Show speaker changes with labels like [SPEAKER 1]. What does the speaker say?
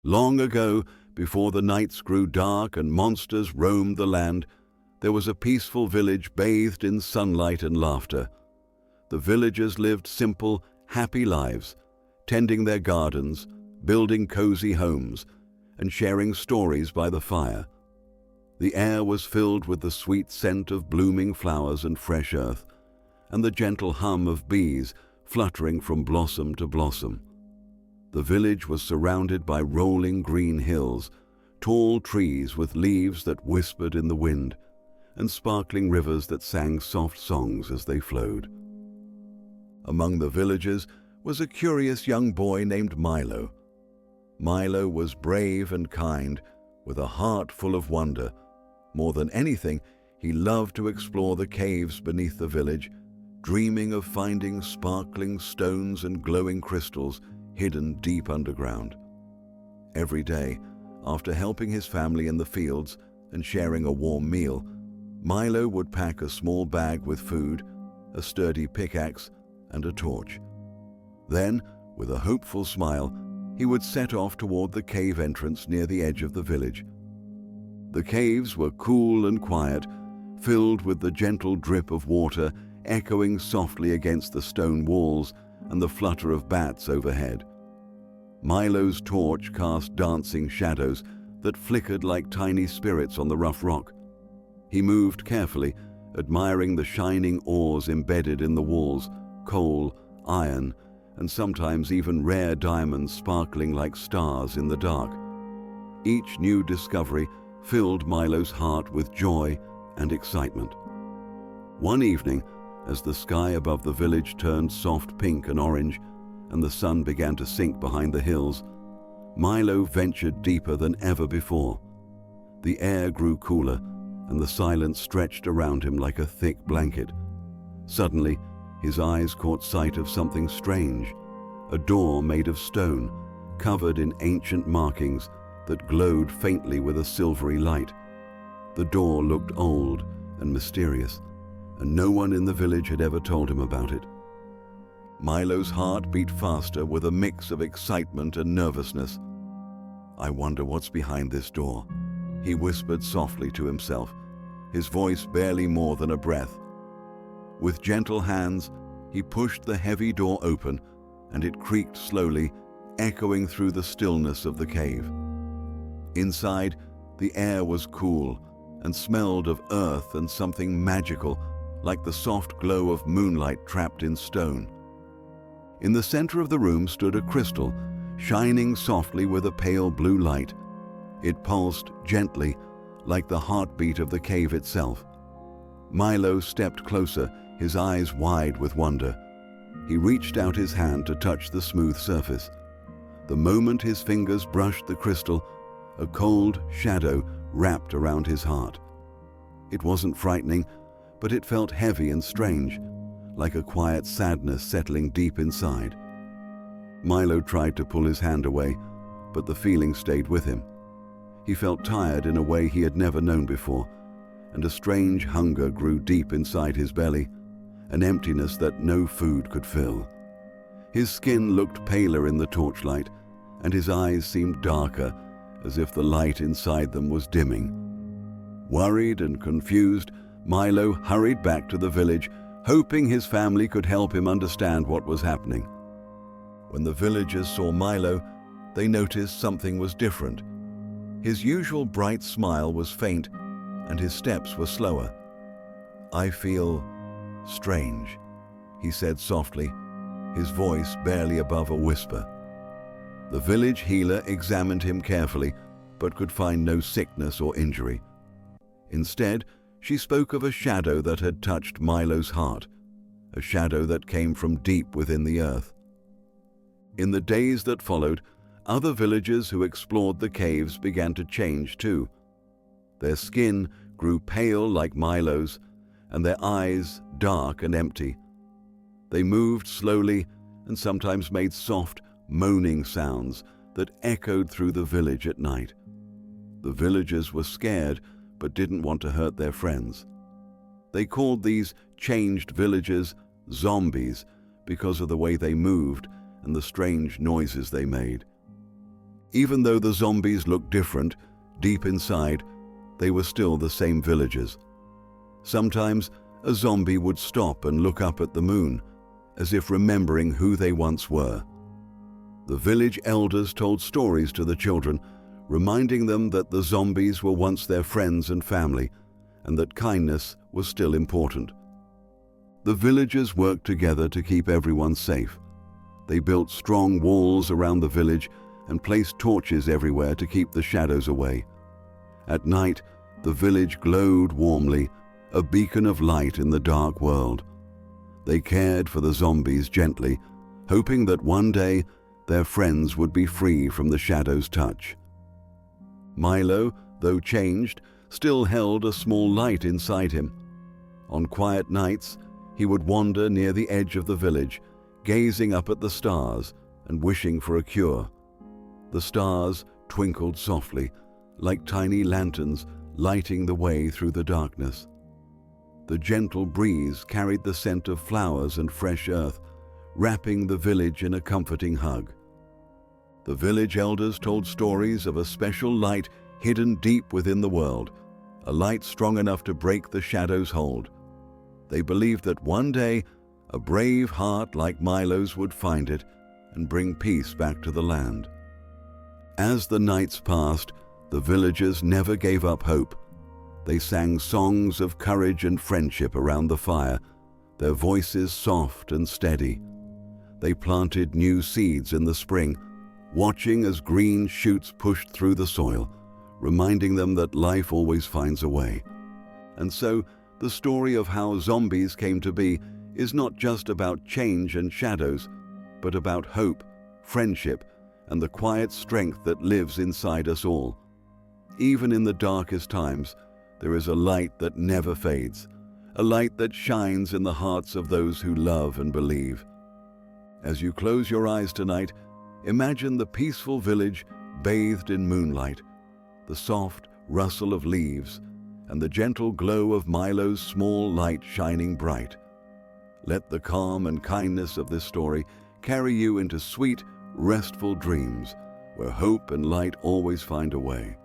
[SPEAKER 1] Long ago, before the nights grew dark and monsters roamed the land, there was a peaceful village bathed in sunlight and laughter. The villagers lived simple, happy lives, tending their gardens, building cozy homes, and sharing stories by the fire. The air was filled with the sweet scent of blooming flowers and fresh earth, and the gentle hum of bees fluttering from blossom to blossom. The village was surrounded by rolling green hills, tall trees with leaves that whispered in the wind, and sparkling rivers that sang soft songs as they flowed. Among the villagers was a curious young boy named Milo. Milo was brave and kind, with a heart full of wonder. More than anything, he loved to explore the caves beneath the village, dreaming of finding sparkling stones and glowing crystals hidden deep underground. Every day, after helping his family in the fields and sharing a warm meal, Milo would pack a small bag with food, a sturdy pickaxe, and a torch. Then, with a hopeful smile, he would set off toward the cave entrance near the edge of the village. The caves were cool and quiet, filled with the gentle drip of water echoing softly against the stone walls and the flutter of bats overhead. Milo's torch cast dancing shadows that flickered like tiny spirits on the rough rock. He moved carefully, admiring the shining ores embedded in the walls, coal, iron, and sometimes even rare diamonds sparkling like stars in the dark. Each new discovery filled Milo's heart with joy and excitement. One evening, as the sky above the village turned soft pink and orange, and the sun began to sink behind the hills, Milo ventured deeper than ever before. The air grew cooler, and the silence stretched around him like a thick blanket. Suddenly, his eyes caught sight of something strange, a door made of stone, covered in ancient markings that glowed faintly with a silvery light. The door looked old and mysterious, and no one in the village had ever told him about it. Milo's heart beat faster with a mix of excitement and nervousness. "I wonder what's behind this door," he whispered softly to himself, his voice barely more than a breath. With gentle hands, he pushed the heavy door open, and it creaked slowly, echoing through the stillness of the cave. Inside, the air was cool and smelled of earth and something magical, like the soft glow of moonlight trapped in stone. In the center of the room stood a crystal, shining softly with a pale blue light. It pulsed gently, like the heartbeat of the cave itself. Milo stepped closer, his eyes wide with wonder. He reached out his hand to touch the smooth surface. The moment his fingers brushed the crystal, a cold shadow wrapped around his heart. It wasn't frightening, but it felt heavy and strange, like a quiet sadness settling deep inside. Milo tried to pull his hand away, but the feeling stayed with him. He felt tired in a way he had never known before, and a strange hunger grew deep inside his belly, an emptiness that no food could fill. His skin looked paler in the torchlight, and his eyes seemed darker, as if the light inside them was dimming. Worried and confused, Milo hurried back to the village, hoping his family could help him understand what was happening. When the villagers saw Milo, they noticed something was different. His usual bright smile was faint, and his steps were slower. "I feel strange," he said softly, his voice barely above a whisper. The village healer examined him carefully, but could find no sickness or injury. Instead, she spoke of a shadow that had touched Milo's heart, a shadow that came from deep within the earth. In the days that followed, other villagers who explored the caves began to change too. Their skin grew pale like Milo's, and their eyes dark and empty. They moved slowly and sometimes made soft, moaning sounds that echoed through the village at night. The villagers were scared but didn't want to hurt their friends. They called these changed villagers zombies because of the way they moved and the strange noises they made. Even though the zombies looked different, deep inside, they were still the same villagers. Sometimes a zombie would stop and look up at the moon, as if remembering who they once were. The village elders told stories to the children, reminding them that the zombies were once their friends and family, and that kindness was still important. The villagers worked together to keep everyone safe. They built strong walls around the village and placed torches everywhere to keep the shadows away. At night, the village glowed warmly, a beacon of light in the dark world. They cared for the zombies gently, hoping that one day their friends would be free from the shadow's touch. Milo, though changed, still held a small light inside him. On quiet nights, he would wander near the edge of the village, gazing up at the stars and wishing for a cure. The stars twinkled softly, like tiny lanterns lighting the way through the darkness. The gentle breeze carried the scent of flowers and fresh earth, wrapping the village in a comforting hug. The village elders told stories of a special light hidden deep within the world, a light strong enough to break the shadow's hold. They believed that one day a brave heart like Milo's would find it and bring peace back to the land. As the nights passed, the villagers never gave up hope. They sang songs of courage and friendship around the fire, their voices soft and steady. They planted new seeds in the spring, watching as green shoots pushed through the soil, reminding them that life always finds a way. And so, the story of how zombies came to be is not just about change and shadows, but about hope, friendship, and the quiet strength that lives inside us all. Even in the darkest times, there is a light that never fades, a light that shines in the hearts of those who love and believe. As you close your eyes tonight, imagine the peaceful village bathed in moonlight, the soft rustle of leaves, and the gentle glow of Milo's small light shining bright. Let the calm and kindness of this story carry you into sweet, restful dreams where hope and light always find a way.